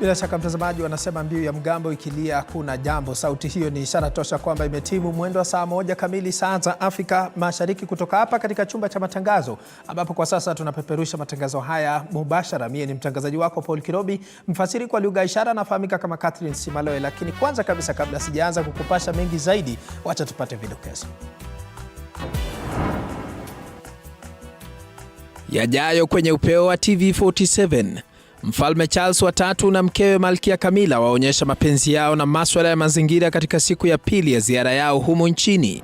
Bila shaka mtazamaji, wanasema mbiu ya mgambo ikilia kuna jambo. Sauti hiyo ni ishara tosha kwamba imetimu mwendo wa saa 1 kamili saa za Afrika Mashariki kutoka hapa katika chumba cha matangazo, ambapo kwa sasa tunapeperusha matangazo haya mubashara. Mie ni mtangazaji wako Paul Kirobi, mfasiri kwa lugha ishara nafahamika kama Catherine Simaloe. Lakini kwanza kabisa, kabla sijaanza kukupasha mengi zaidi, wacha tupate vidokezo. Yajayo kwenye upeo wa TV47. Mfalme Charles wa tatu na mkewe Malkia Camilla waonyesha mapenzi yao na masuala ya mazingira katika siku ya pili ya ziara yao humu nchini.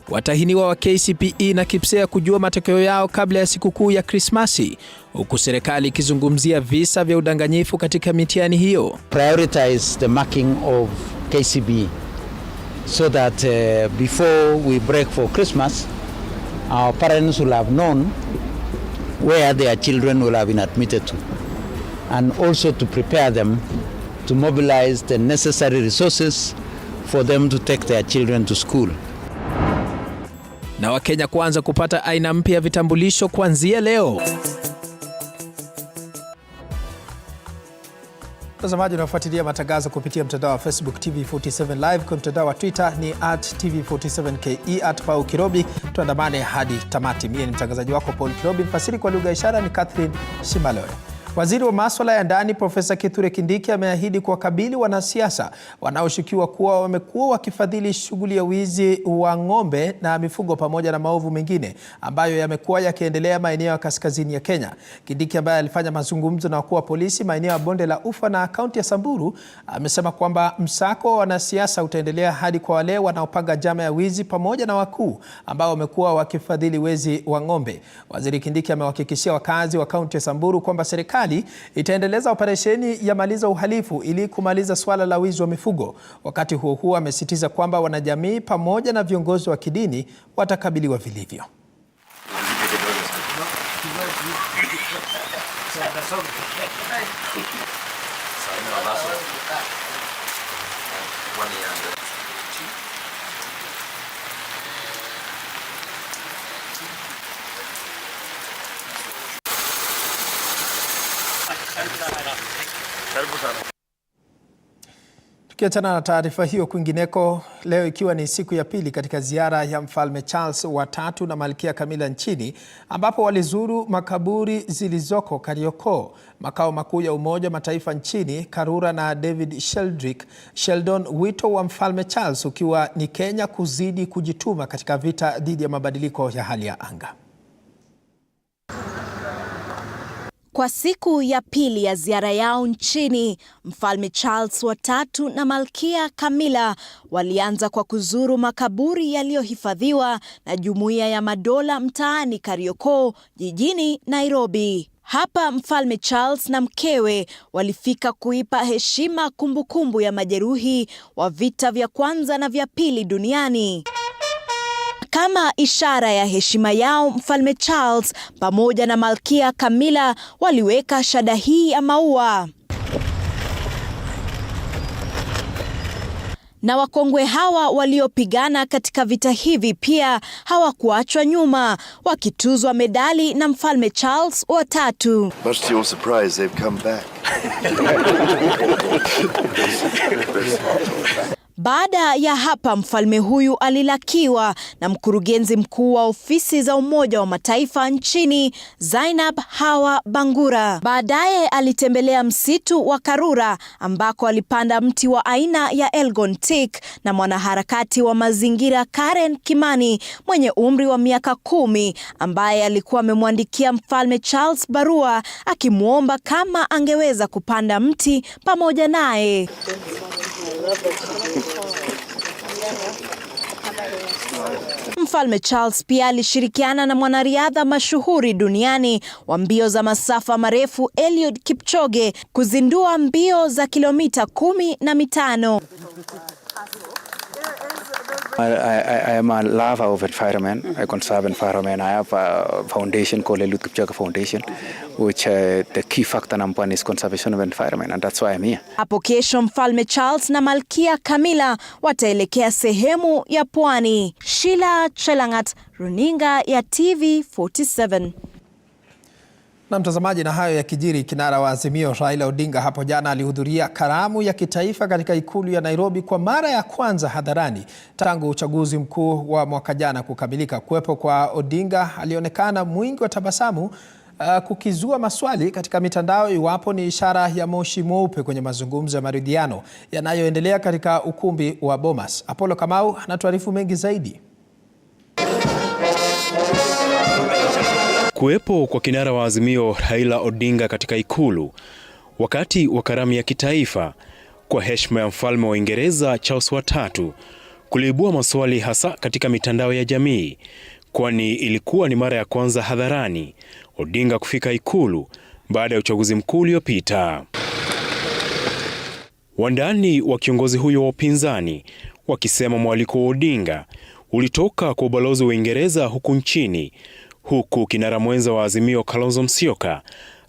Watahiniwa wa KCPE na KIPSEA kujua matokeo yao kabla ya sikukuu ya Krismasi, huku serikali ikizungumzia visa vya udanganyifu katika mitihani hiyo. Prioritize the marking of KCPE so that before we break for Christmas, our parents will have known where their children will have been admitted to, and also to prepare them to mobilize the necessary resources for them to take their children to school. Na Wakenya kuanza kupata aina mpya ya vitambulisho kuanzia leo. Mtazamaji unafuatilia matangazo kupitia mtandao wa Facebook TV47 Live, kwa mtandao wa Twitter ni @TV47KE @Paul Kirobi. Tuandamane hadi tamati. Mimi ni mtangazaji wako Paul Kirobi, mfasiri kwa lugha ishara ni Catherine Simaloe. Waziri wa masuala ya ndani Profesa Kithure Kindiki ameahidi kuwakabili wanasiasa wanaoshukiwa kuwa wamekuwa wakifadhili shughuli ya wizi wa ng'ombe na mifugo pamoja na maovu mengine ambayo yamekuwa yakiendelea maeneo ya kaskazini ya Kenya. Kindiki ambaye alifanya mazungumzo na wakuu wa polisi maeneo ya Bonde la Ufa na kaunti ya Samburu amesema kwamba msako wa wanasiasa utaendelea hadi kwa wale wanaopanga njama ya wizi pamoja na wakuu ambao wamekuwa wakifadhili wizi wa ng'ombe. Waziri Kindiki amewahakikishia wakazi wa kaunti ya Samburu kwamba serikali itaendeleza operesheni ya maliza uhalifu ili kumaliza swala la wizi wa mifugo. Wakati huo huo amesisitiza kwamba wanajamii pamoja na viongozi wa kidini watakabiliwa vilivyo. Tukiachana na taarifa hiyo, kwingineko, leo ikiwa ni siku ya pili katika ziara ya Mfalme Charles wa tatu na Malkia Camilla nchini, ambapo walizuru makaburi zilizoko Kariokoo, makao makuu ya Umoja wa Mataifa nchini, Karura na David Sheldon. Wito wa Mfalme Charles ukiwa ni Kenya kuzidi kujituma katika vita dhidi ya mabadiliko ya hali ya anga. Kwa siku ya pili ya ziara yao nchini, Mfalme Charles wa tatu na Malkia Camilla walianza kwa kuzuru makaburi yaliyohifadhiwa na Jumuiya ya Madola mtaani Kariokoo, jijini Nairobi. Hapa Mfalme Charles na mkewe walifika kuipa heshima kumbukumbu ya majeruhi wa vita vya kwanza na vya pili duniani. Kama ishara ya heshima yao, Mfalme Charles pamoja na Malkia Camilla waliweka shada hii ya maua. Na wakongwe hawa waliopigana katika vita hivi pia hawakuachwa nyuma, wakituzwa medali na Mfalme Charles wa tatu. Much to your surprise, they've come back. Baada ya hapa, mfalme huyu alilakiwa na mkurugenzi mkuu wa ofisi za Umoja wa Mataifa nchini, Zainab Hawa Bangura. Baadaye alitembelea msitu wa Karura ambako alipanda mti wa aina ya Elgon Teak na mwanaharakati wa mazingira Karen Kimani mwenye umri wa miaka 10 ambaye alikuwa amemwandikia Mfalme Charles barua akimwomba kama angeweza kupanda mti pamoja naye. Mfalme Charles pia alishirikiana na mwanariadha mashuhuri duniani wa mbio za masafa marefu Eliud Kipchoge kuzindua mbio za kilomita 15. I am a lover of environment. I conserve environment. I have a foundation called Eliud Kipchoge Foundation, which the key factor number one is conservation of environment, and that's why I'm here. Hapo kesho Mfalme Charles na Malkia Camilla wataelekea sehemu ya pwani. Sheila Chelangat, runinga ya TV47. Na mtazamaji, na hayo yakijiri, kinara wa Azimio Raila Odinga hapo jana alihudhuria karamu ya kitaifa katika ikulu ya Nairobi kwa mara ya kwanza hadharani tangu uchaguzi mkuu wa mwaka jana kukamilika. Kuwepo kwa Odinga alionekana mwingi wa tabasamu, kukizua maswali katika mitandao iwapo ni ishara ya moshi mweupe kwenye mazungumzo ya maridhiano yanayoendelea katika ukumbi wa Bomas. Apollo Kamau anatuarifu mengi zaidi. Kuwepo kwa kinara wa Azimio Raila Odinga katika ikulu wakati wa karamu ya kitaifa kwa heshima ya mfalme wa Uingereza Charles watatu kuliibua maswali hasa katika mitandao ya jamii, kwani ilikuwa ni mara ya kwanza hadharani Odinga kufika ikulu baada ya uchaguzi mkuu uliopita. Wandani wa kiongozi huyo wa upinzani wakisema mwaliko wa Odinga ulitoka kwa ubalozi wa Uingereza huku nchini, huku kinara mwenza wa Azimio Kalonzo Musyoka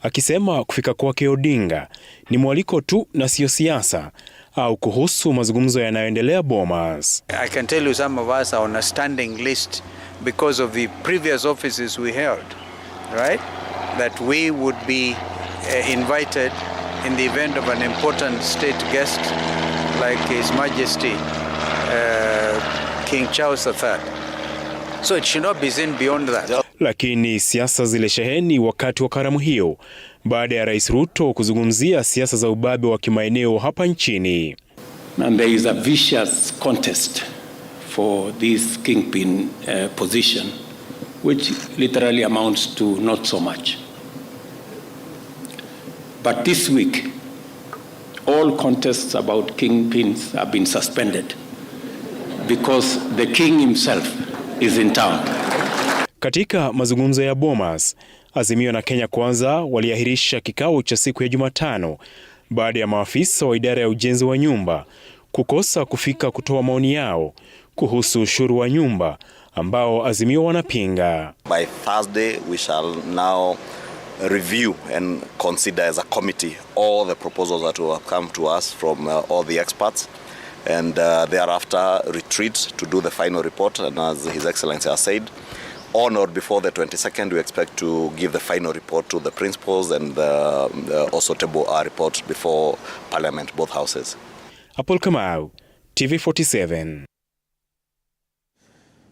akisema kufika kwake Odinga ni mwaliko tu na sio siasa au kuhusu mazungumzo yanayoendelea Bomas. I can tell you some of us are on a standing list because of the previous offices we held, right? That we would be invited in the event of an important state guest like His Majesty King Charles III. So it should not be seen beyond that. Lakini siasa zile sheheni wakati wa karamu hiyo baada ya Rais Ruto kuzungumzia siasa za ubabe wa kimaeneo hapa nchini. And there is a vicious contest for this kingpin position, which literally amounts to not so much. But this week, all contests about kingpins have been suspended because the king himself is in town. Katika mazungumzo ya Bomas, Azimio na Kenya Kwanza waliahirisha kikao cha siku ya Jumatano baada ya maafisa wa idara ya ujenzi wa nyumba kukosa kufika kutoa maoni yao kuhusu ushuru wa nyumba ambao Azimio wanapinga. By Thursday we shall now review and consider as a committee all the proposals that will have come to us from all the experts, and thereafter retreat to do the final report. And as His Excellency has said, on or before the 22nd, we expect to give the final report to the principals and also table our report before Parliament, both houses. Apollo Kamau, TV47.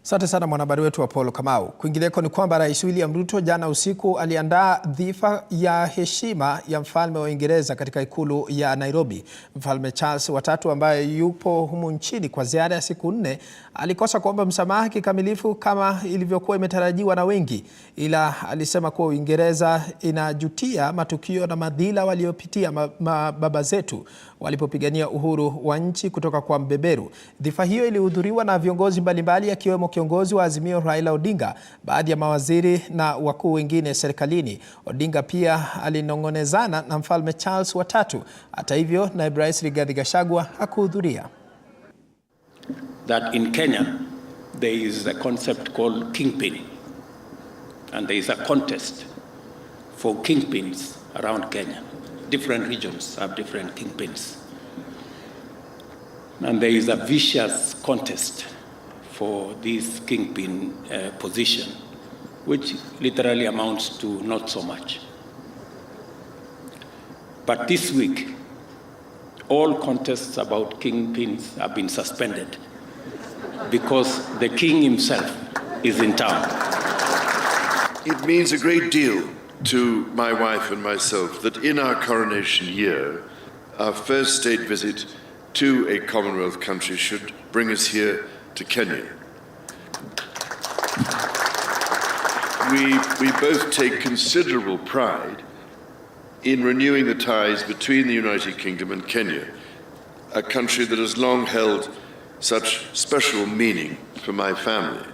Asante sana mwanahabari wetu Apollo Kamau. Kwingineko ni kwamba Rais William Ruto jana usiku aliandaa dhifa ya heshima ya mfalme wa Uingereza katika ikulu ya Nairobi. Mfalme Charles watatu ambaye yupo humu nchini kwa ziara ya siku 4 alikosa kuomba msamaha kikamilifu kama ilivyokuwa imetarajiwa na wengi, ila alisema kuwa Uingereza inajutia matukio na madhila waliopitia baba zetu walipopigania uhuru wa nchi kutoka kwa mbeberu. Dhifa hiyo ilihudhuriwa na viongozi mbalimbali akiwemo kiongozi wa Azimio Raila Odinga, baadhi ya mawaziri na wakuu wengine serikalini. Odinga pia alinongonezana na mfalme Charles watatu. Hata hivyo, naibu rais Rigathi Gachagua hakuhudhuria. That in Kenya there is a concept called kingpin, and there is a contest for kingpins around Kenya. Different regions have different kingpins, and there is a vicious contest for this kingpin position, which literally amounts to not so much. But this week, all contests about kingpins have been suspended because the king himself is in town. It means a great deal to my wife and myself that in our coronation year, our first state visit to a Commonwealth country should bring us here to Kenya. We both take considerable pride in renewing the ties between the United Kingdom and Kenya, a country that has long held such special meaning for my family.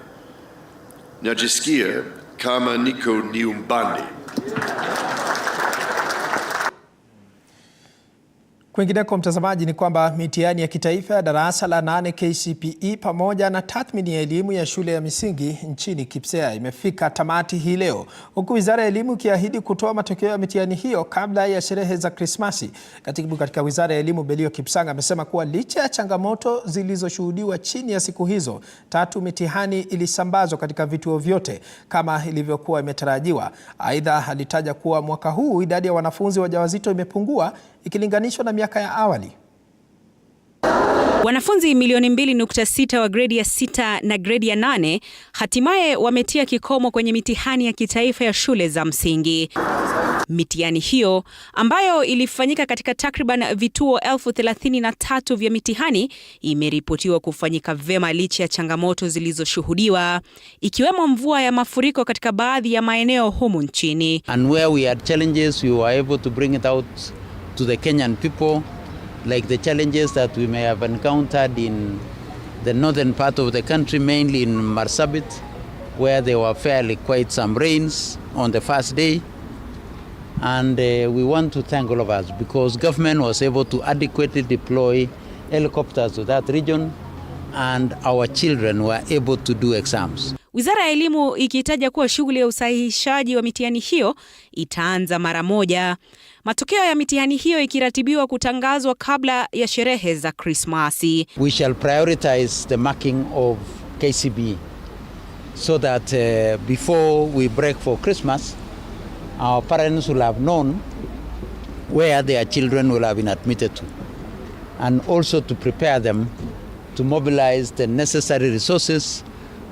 Najisikia kama niko nyumbani. Kwingineko mtazamaji, ni kwamba mitihani ya kitaifa ya darasa la 8 KCPE pamoja na tathmini ya elimu ya shule ya misingi nchini KPSEA imefika tamati hii leo, huku Wizara ya Elimu ikiahidi kutoa matokeo ya mitihani hiyo kabla ya sherehe za Krismasi. Katibu katika Wizara ya Elimu Belio Kipsang amesema kuwa licha ya changamoto zilizoshuhudiwa chini ya siku hizo tatu, mitihani ilisambazwa katika vituo vyote kama ilivyokuwa imetarajiwa. Aidha, alitaja kuwa mwaka huu idadi ya wanafunzi wajawazito imepungua ikilinganishwa na miaka ya awali. Wanafunzi milioni 2.6 wa gredi ya 6 na gredi ya 8 hatimaye wametia kikomo kwenye mitihani ya kitaifa ya shule za msingi. Mitihani hiyo ambayo ilifanyika katika takriban vituo 33,000 vya mitihani imeripotiwa kufanyika vyema licha ya changamoto zilizoshuhudiwa, ikiwemo mvua ya mafuriko katika baadhi ya maeneo humu nchini. And where we had challenges, we were able to bring it out to the Kenyan people, like the challenges that we may have encountered in the northern part of the country, mainly in Marsabit, where there were fairly quite some rains on the first day. And we want to thank all of us because government was able to adequately deploy helicopters to that region and our children were able to do exams. Wizara ya Elimu ikitaja kuwa shughuli ya usahihishaji wa mitihani hiyo itaanza mara moja. Matokeo ya mitihani hiyo ikiratibiwa kutangazwa kabla ya sherehe za Krismasi. We shall prioritize the marking of KCB so that before we break for Christmas, our parents will have known where their children will have been admitted to, and also to prepare them to mobilize the necessary resources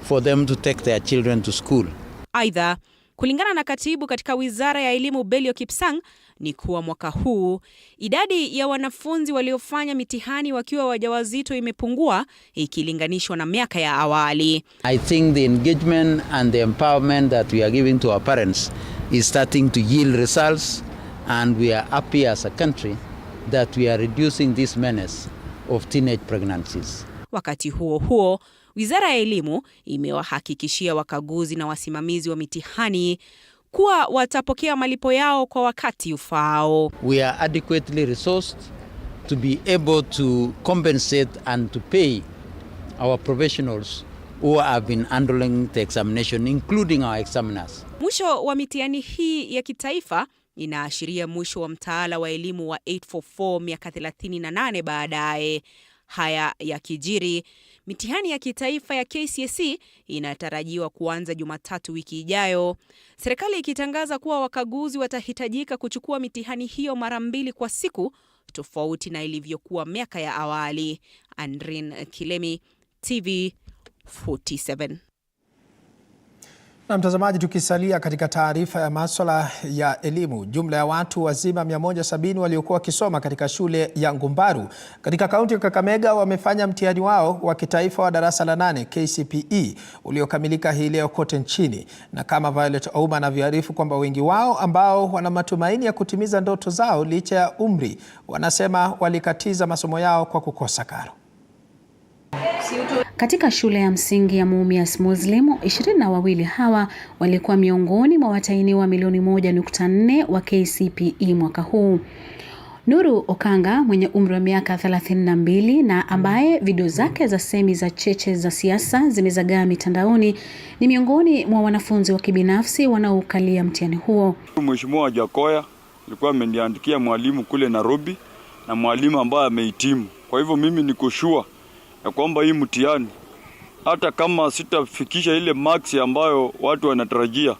for them to take their children to school. Aidha, kulingana na katibu katika Wizara ya Elimu Belio Kipsang, ni kuwa mwaka huu idadi ya wanafunzi waliofanya mitihani wakiwa wajawazito imepungua ikilinganishwa na miaka ya awali. I think the engagement and the empowerment that we are giving to our parents is starting to yield results, and we are happy as a country that we are reducing this menace of teenage pregnancies. Wakati huo huo, Wizara ya Elimu imewahakikishia wakaguzi na wasimamizi wa mitihani kuwa watapokea malipo yao kwa wakati ufaao. We are adequately resourced to be able to compensate and to pay our professionals who have been handling the examination, including our examiners. Mwisho wa mitihani hii ya kitaifa inaashiria mwisho wa mtaala wa elimu wa 844 miaka 38 baadaye. Haya ya kijiri, mitihani ya kitaifa ya KCSE inatarajiwa kuanza Jumatatu wiki ijayo. Serikali ikitangaza kuwa wakaguzi watahitajika kuchukua mitihani hiyo mara 2 kwa siku, tofauti na ilivyokuwa miaka ya awali. Andrin Kilemi, TV47. Na mtazamaji, tukisalia katika taarifa ya masuala ya elimu, jumla ya watu wazima 170 waliokuwa wakisoma katika shule ya Ngumbaru katika kaunti ya Kakamega wamefanya mtihani wao wa kitaifa wa darasa la 8 KCPE uliokamilika hii leo kote nchini. Na kama Violet Ouma anavyoarifu kwamba wengi wao ambao wana matumaini ya kutimiza ndoto zao licha ya umri, wanasema walikatiza masomo yao kwa kukosa karo. Katika shule ya msingi ya Mumias Muslim, 22 hawa walikuwa miongoni mwa watahiniwa milioni 1.4 wa KCPE mwaka huu. Nuru Okanga mwenye umri wa miaka 32 na ambaye video zake za semi za cheche za siasa zimezagaa mitandaoni ni miongoni mwa wanafunzi wa kibinafsi wanaokalia mtihani huo. Mheshimiwa Jakoya alikuwa ameniandikia mwalimu kule Nairobi na mwalimu ambaye amehitimu. Kwa hivyo mimi niko sure ya kwamba hii mtihani hata kama sitafikisha ile marks ambayo watu wanatarajia,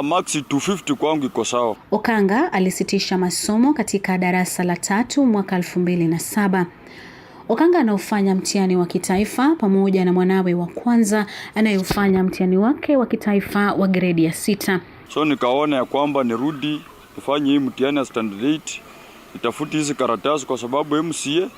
marks 250 kwangu iko sawa. Okanga alisitisha masomo katika darasa la 3 mwaka 2007. Okanga anaofanya mtihani wa kitaifa pamoja na mwanawe wa kwanza anayefanya mtihani wake wa kitaifa wa gredi ya 6. So nikaona ya kwamba nirudi kufanya hii mtihani ya standard 8, nitafuti hizi karatasi kwa sababu MCA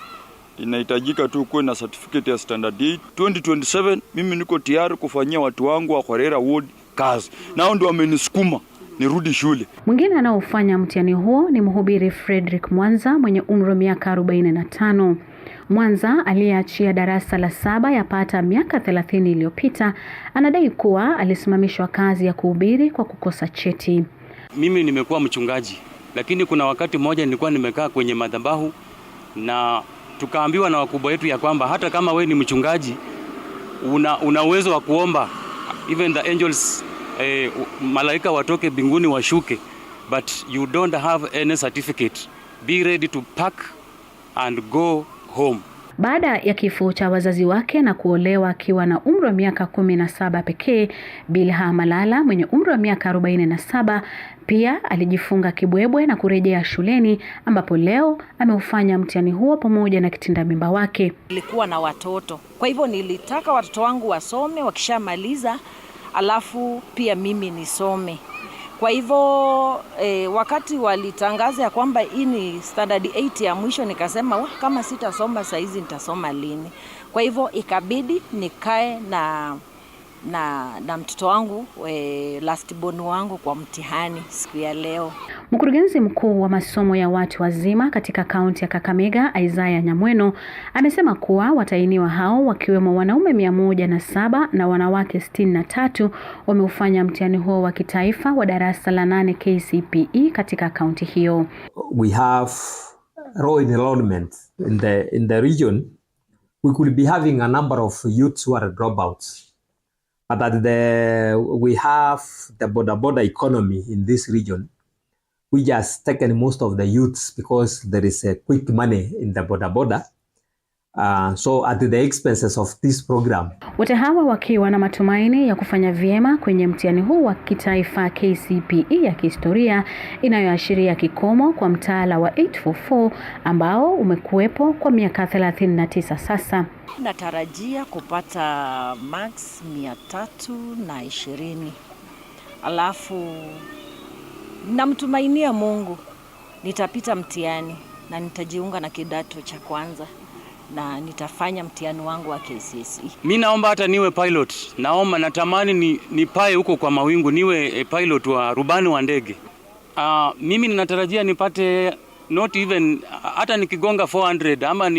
inahitajika tu kuwe na certificate ya standard 8. 2027 mimi niko tayari kufanyia watu wangu wa Kwarera Ward kazi. Nao ndio wamenisukuma nirudi shule. Mwingine anaofanya mtihani huo ni mhubiri Frederick Mwanza mwenye umri wa miaka 45. Mwanza aliyeachia darasa la 7 yapata miaka 30 iliyopita anadai kuwa alisimamishwa kazi ya kuhubiri kwa kukosa cheti. Mimi nimekuwa mchungaji, lakini kuna wakati mmoja nilikuwa nimekaa kwenye madhabahu na tukaambiwa na wakubwa wetu ya kwamba hata kama we ni mchungaji una uwezo wa kuomba even the angels malaika watoke mbinguni washuke, but you don't have any certificate. Be ready to pack and go home. Baada ya kifo cha wazazi wake na kuolewa akiwa na umri wa miaka 17 pekee, Bilha Malala mwenye umri wa miaka 47 pia alijifunga kibwebwe na kurejea shuleni, ambapo leo ameufanya mtihani huo pamoja na kitinda mimba wake. Nilikuwa na watoto, kwa hivyo nilitaka watoto wangu wasome, wakishamaliza alafu pia mimi nisome. Kwa hivyo wakati walitangaza ya kwamba hii ni standard 8 ya mwisho, nikasema kama sitasoma saa hizi nitasoma lini? Kwa hivyo ikabidi nikae na mtoto wangu last born wangu kwa mtihani siku ya leo. Mkurugenzi mkuu wa masomo ya watu wazima katika kaunti ya Kakamega, Isaiah Nyamweno, amesema kuwa watainiwa hao wakiwemo wanaume 107 na wanawake 63 wameufanya mtihani huo wa kitaifa wa darasa la 8 KCPE katika kaunti hiyo. We have low enrollment in the region. We could be having a number of youths who are dropouts. But we have the border economy in this region. We just taken most of the youths because there is a quick money in the border. So at the expenses of this program. Wote hawa wakiwa na matumaini ya kufanya vyema kwenye mtihani huu wa kitaifa KCPE ya kihistoria, inayoashiria kikomo kwa mtaala wa 844 ambao umekuwepo kwa miaka 39 sasa. Natarajia kupata max 320. Alafu namtumainia Mungu nitapita mtihani na nitajiunga na kidato cha kwanza na nitafanya mtihani wangu wa KCSE. Mimi naomba hata niwe pilot. Natamani nipae huko kwa mawingu, niwe pilot wa rubani wa ndege. Mimi ninatarajia nipate not even hata nikigonga 400 ama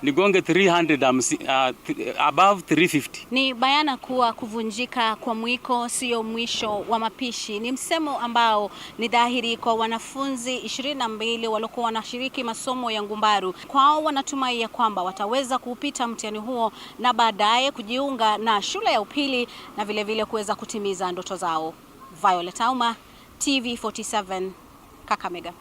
nigonge 300 above 350. Ni bayana kuwa kuvunjika kwa mwiko sio mwisho wa mapishi. Ni msemo ambao ni dhahiri kwa wanafunzi 22 waliokuwa wanashiriki masomo ya ngumbaru. Kwao wanatumai ya kwamba wataweza kupita mtihani huo na baadaye kujiunga na shule ya upili na vile vile kuweza kutimiza ndoto zao. Violet Auma, TV47, Kakamega.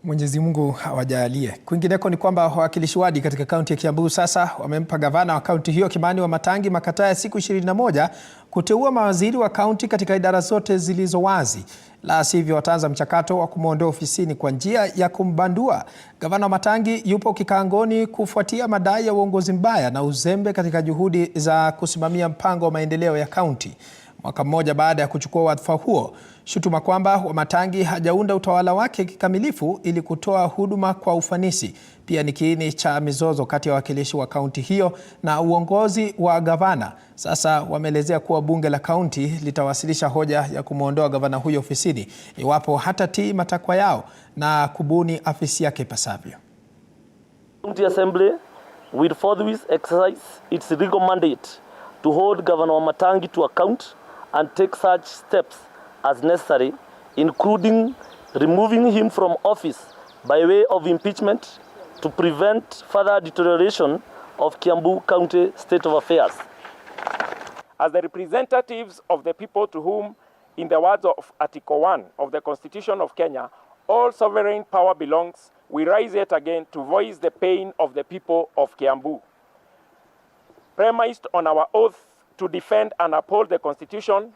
Mwenyezi Mungu awajalie. Kwingineko ni kwamba wawakilishi wadi katika kaunti ya Kiambu sasa wamempa gavana wa kaunti hiyo Kimani Wamatangi makataa ya siku 21 kuteua mawaziri wa kaunti katika idara zote zilizo wazi. La sivyo wataanza mchakato wa kumwondoa ofisini kwa njia ya kumbandua. Gavana Wamatangi yupo kikaangoni kufuatia madai ya uongozi mbaya na uzembe katika juhudi za kusimamia mpango wa maendeleo ya kaunti. Mwaka mmoja baada ya kuchukua wadhifa huo, shutuma kwamba Wamatangi hajaunda utawala wake kikamilifu ili kutoa huduma kwa ufanisi pia ni kiini cha mizozo kati ya wawakilishi wa kaunti hiyo na uongozi wa gavana. Sasa wameelezea kuwa bunge la kaunti litawasilisha hoja ya kumwondoa gavana huyo ofisini iwapo hatatii matakwa yao na kubuni afisi yake ipasavyo. County Assembly will forthwith exercise its legal mandate to hold Governor Wamatangi to account and take such steps as necessary, including removing him from office by way of impeachment to prevent further deterioration of Kiambu County state of affairs. As the representatives of the people to whom, in the words of Article 1 of the Constitution of Kenya, all sovereign power belongs, we rise yet again to voice the pain of the people of Kiambu. Premised on our oath to defend and uphold the Constitution,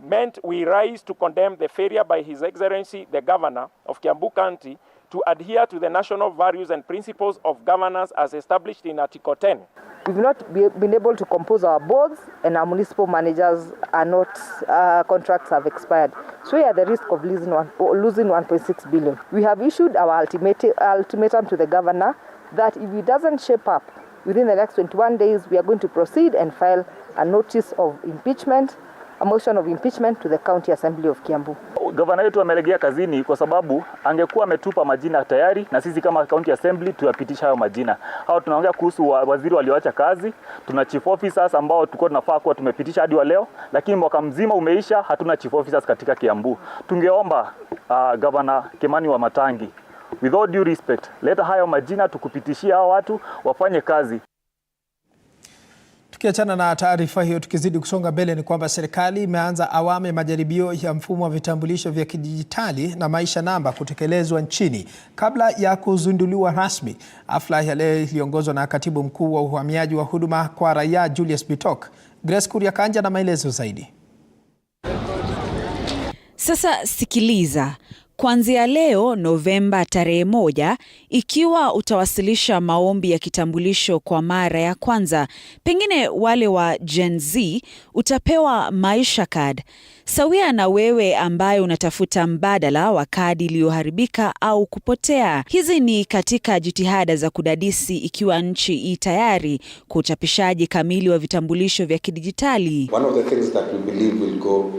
meant we rise to condemn the failure by His Excellency, the Governor of Kiambu County, to adhere to the national values and principles of governance as established in Article 10. We've not been able to compose our boards, and our municipal managers are not, contracts have expired. So we are at the risk of losing 1.6 billion. We have issued our ultimatum to the Governor that if he doesn't shape up within the next 21 days, we are going to proceed and file a notice of impeachment, a motion of impeachment to the County Assembly of Kiambu. Gavana yetu amelegea kazini kwa sababu angekuwa ametupa majina tayari na sisi kama County Assembly tuyapitisha hayo majina. Hao tunaongea kuhusu waziri walioacha kazi, tuna chief officers ambao tulikuwa tunafaa kuwa tumepitisha hadi wa leo, lakini mwaka mzima umeisha hatuna chief officers katika Kiambu. Tungeomba Gavana Kimani Wamatangi With all due respect, leta hayo majina tukupitishia hao watu wafanye kazi. Tukiachana na taarifa hiyo, tukizidi kusonga mbele, ni kwamba serikali imeanza awamu ya majaribio ya mfumo wa vitambulisho vya kidijitali na maisha namba kutekelezwa nchini kabla ya kuzinduliwa rasmi. Hafla ya leo iliongozwa na Katibu Mkuu wa Uhamiaji wa Huduma kwa Raia Julius Bitok. Grace Kuriakanja na maelezo zaidi. Sasa sikiliza. Kuanzia leo Novemba tarehe 1, ikiwa utawasilisha maombi ya kitambulisho kwa mara ya kwanza, pengine wale wa Gen Z, utapewa maisha card. Sawia na wewe ambaye unatafuta mbadala wa kadi iliyoharibika au kupotea. Hizi ni katika jitihada za kudadisi ikiwa nchi tayari kwa uchapishaji kamili wa vitambulisho vya kidijitali. One of the things that we believe will go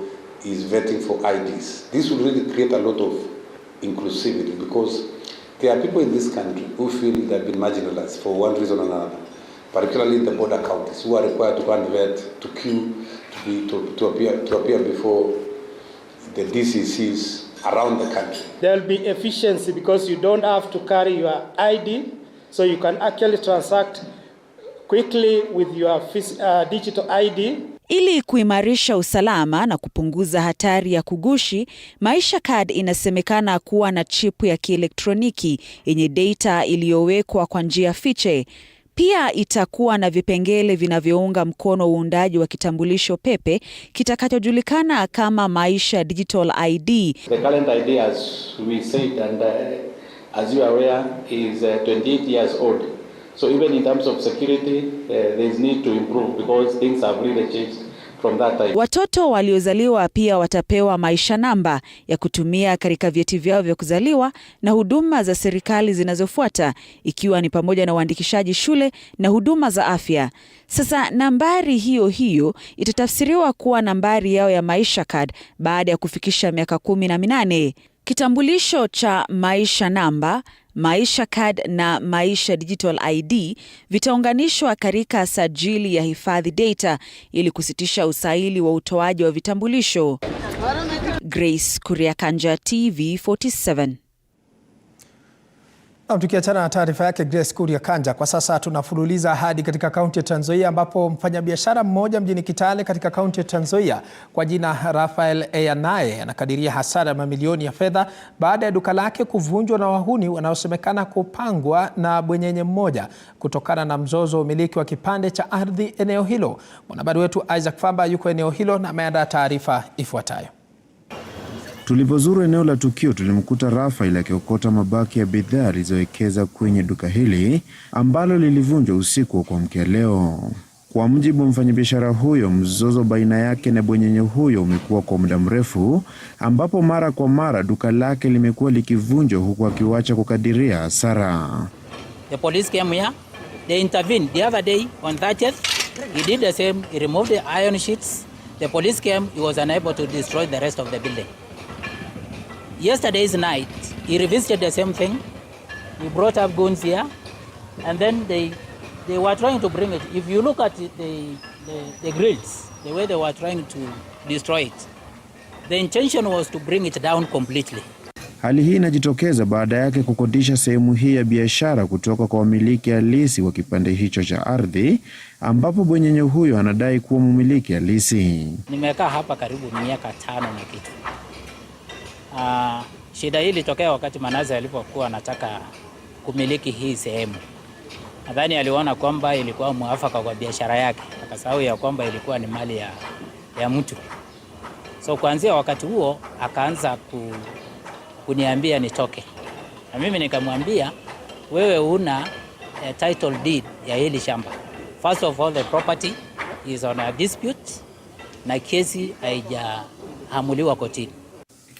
is vetting for IDs. This will really create a lot of inclusivity because there are people in this country who feel they've been marginalized for one reason or another, particularly in the border counties, who are required to go and vet, to queue, to appear before the DCCs around the country. There will be efficiency because you don't have to carry your ID, so you can actually transact quickly with your digital ID. Ili kuimarisha usalama na kupunguza hatari ya kugushi, Maisha Card inasemekana kuwa na chipu ya kielektroniki yenye data iliyowekwa kwa njia fiche. Pia itakuwa na vipengele vinavyounga mkono uundaji wa kitambulisho pepe kitakachojulikana kama Maisha Digital ID. The current ID, as we said and as you are aware, is 28 years old. So even in terms of security, there is need to improve because things have really changed from that time. Watoto waliozaliwa pia watapewa maisha namba ya kutumia katika vyeti vyao vya kuzaliwa na huduma za serikali zinazofuata, ikiwa ni pamoja na uandikishaji shule na huduma za afya. Sasa nambari hiyo hiyo itatafsiriwa kuwa nambari yao ya Maisha Card baada ya kufikisha miaka 18. Kitambulisho cha maisha namba, Maisha Card na Maisha Digital ID vitaunganishwa katika sajili ya hifadhi data ili kusitisha usaili wa utoaji wa vitambulisho. Grace Kuriakanja, TV47. Tukiachana na taarifa yake Grace Kuriakanja, kwa sasa tunafululiza hadi katika kaunti ya Trans Nzoia ambapo mfanyabiashara mmoja mjini Kitale katika kaunti ya Trans Nzoia kwa jina Rafael Eyanae anakadiria hasara ya mamilioni ya fedha baada ya duka lake kuvunjwa na wahuni wanaosemekana kupangwa na bwenyenye mmoja kutokana na mzozo wa umiliki wa kipande cha ardhi eneo hilo. Mwanahabari wetu Isaac Famba yuko eneo hilo na ameandaa taarifa ifuatayo. Tulipozuru eneo la tukio tulimkuta Rafael akiokota mabaki ya bidhaa alizowekeza kwenye duka hili ambalo lilivunjwa usiku wa kuamkia leo. Kwa mujibu wa mfanyabiashara huyo, mzozo baina yake na bwenyenye huyo umekuwa kwa muda mrefu ambapo mara kwa mara duka lake limekuwa likivunjwa huku akiwacha kukadiria hasara. The police came here, they intervened the other day on 30th. He did the same, he removed the iron sheets. The police came, he was unable to destroy the rest of the building. Yesterday's night, he revisited the same thing. He brought up guns here, and then they were trying to bring it. If you look at the grills, the way they were trying to destroy it, the intention was to bring it down completely. Hali hii inajitokeza baada yake kukodisha sehemu hii ya biashara kutoka kwa wamiliki halisi wa kipande hicho cha ardhi ambapo bwenyenye huyo anadai kuwa mmiliki halisi. Nimekaa hapa karibu miaka 5 na kitu. Shida hii ilitokea wakati Manazi alipokuwa anataka kumiliki hii sehemu. Nadhani aliona kwamba ilikuwa muafaka kwa biashara yake, akasahau ya kwamba ilikuwa ni mali ya mtu. So kuanzia wakati huo akaanza kuniambia nitoke. Na mimi nikamwambia wewe una title deed ya hili shamba. First of all, the property is on a dispute na kesi haijahamuliwa kotini.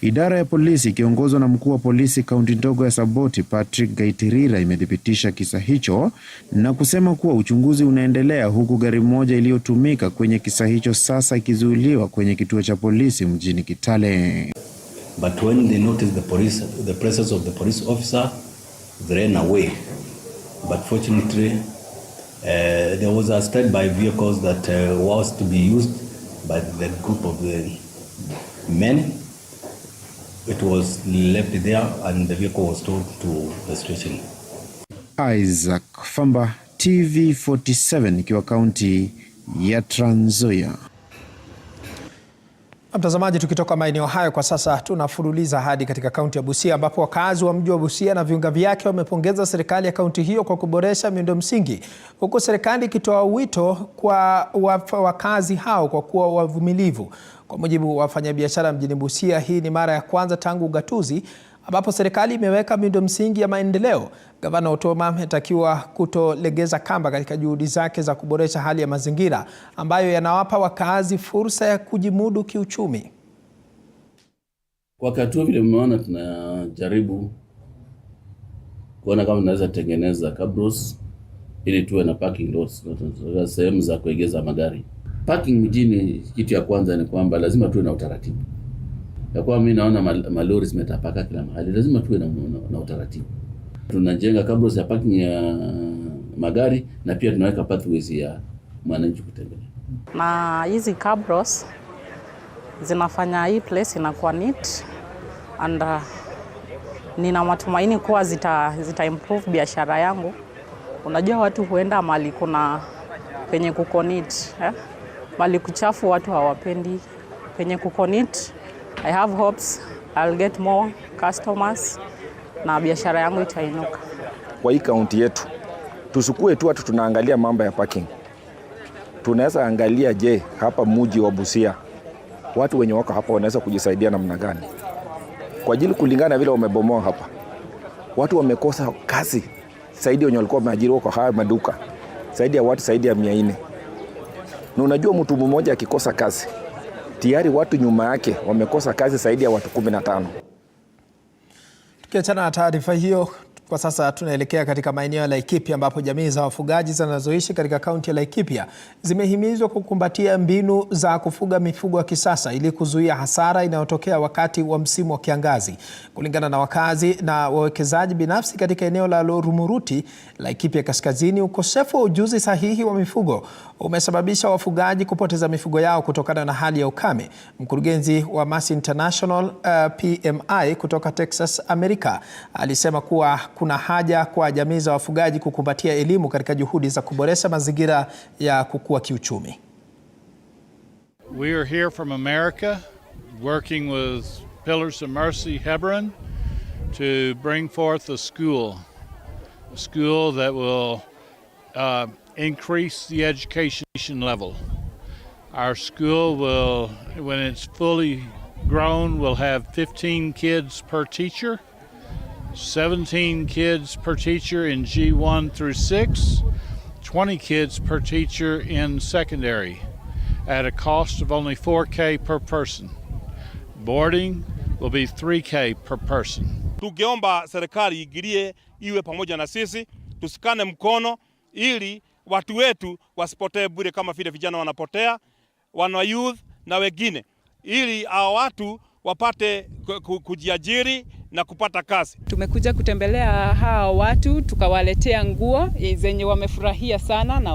Idara ya polisi ikiongozwa na mkuu wa polisi kaunti ndogo ya Saboti Patrick Gaitirira imethibitisha kisa hicho na kusema kuwa uchunguzi unaendelea huku gari moja iliyotumika kwenye kisa hicho sasa ikizuiliwa kwenye kituo cha polisi mjini Kitale. But when they noticed the presence of the police officer, they ran away. But fortunately, there was a standby vehicles that was to be used by the group of the men. it was left there and the vehicle was towed to the station. Isaac Famba, TV47, ikiwa kaunti ya Trans Nzoia. Mtazamaji, tukitoka maeneo hayo kwa sasa tunafululiza hadi katika kaunti ya Busia, ambapo wakazi wa mji wa Busia na viunga vyake wamepongeza serikali ya kaunti hiyo kwa kuboresha miundo msingi, huku serikali ikitoa wito kwa wakazi hao kwa kuwa wavumilivu. Kwa mujibu wa wafanyabiashara mjini Busia, hii ni mara ya kwanza tangu ugatuzi ambapo serikali imeweka miundo msingi ya maendeleo. Gavana Otoma ametakiwa kutolegeza kamba katika juhudi zake za kuboresha hali ya mazingira ambayo yanawapa wakazi fursa ya kujimudu kiuchumi. Wakati vile mmeona tunajaribu kuona kama tunaweza tengeneza cabros ili tuwe na parking lots, sehemu za kuegeza magari. Parking mjini, kitu ya kwanza ni kwamba lazima tuwe na utaratibu. Ya kwa mimi naona malori zimetapaka kila mahali, lazima tuwe na utaratibu. Tunajenga cabros ya parking ya magari na pia tunaweka pathways ya mwananchi kutembea. Na hizi cabros zinafanya hii place inakuwa neat and nina matumaini kuwa zita improve biashara yangu. Unajua watu huenda mali kuna penye kuko neat, mali kuchafu watu hawapendi. Penye kuko neat, I have hopes I'll get more customers na biashara yangu itainuka. Kwa hii kaunti yetu tusukue tu watu tunaangalia mambo ya parking. Tunaweza angalia, je, hapa mji wa Busia watu wenye wako hapa wanaweza kujisaidia namna gani? Kwa ajili kulingana vile wamebomoa hapa, watu wamekosa kazi zaidi, wenye walikuwa wameajiriwa kwa haya maduka zaidi ya watu zaidi ya 400. Na unajua mtu mmoja akikosa kazi tayari watu nyuma yake wamekosa kazi zaidi ya watu 15. Tukiachana na taarifa hiyo, kwa sasa tunaelekea katika maeneo ya Laikipia ambapo jamii za wafugaji zinazoishi katika kaunti ya Laikipia zimehimizwa kukumbatia mbinu za kufuga mifugo ya kisasa ili kuzuia hasara inayotokea wakati wa msimu wa kiangazi. Kulingana na wakazi na wawekezaji binafsi katika eneo la Rumuruti, Laikipia Kaskazini, ukosefu wa ujuzi sahihi wa mifugo umesababisha wafugaji kupoteza mifugo yao kutokana na hali ya ukame. Mkurugenzi wa Mass International PMI kutoka Texas, Amerika, alisema kuwa kuna haja kwa jamii za wafugaji kukumbatia elimu katika juhudi za kuboresha mazingira ya kukua kiuchumi. We are here from America working with Pillars of Mercy Hebron to bring forth a school that will increase the education level. Our school will, when it's fully grown, will have 15 kids per teacher, 17 kids per teacher in G1 through 6, 20 kids per teacher in secondary at a cost of only $4,000 per person. Boarding will be $3,000 per person. Tungeomba serikali igirie iwe pamoja na sisi, tusikane mkono ili watu wetu wasipotee bure kama vile vijana wanapotea, wana youth na wengine, ili hao watu wapate kujiajiri na kupata kazi. Tumekuja kutembelea hao watu, tukawaletea nguo zenye wamefurahia sana na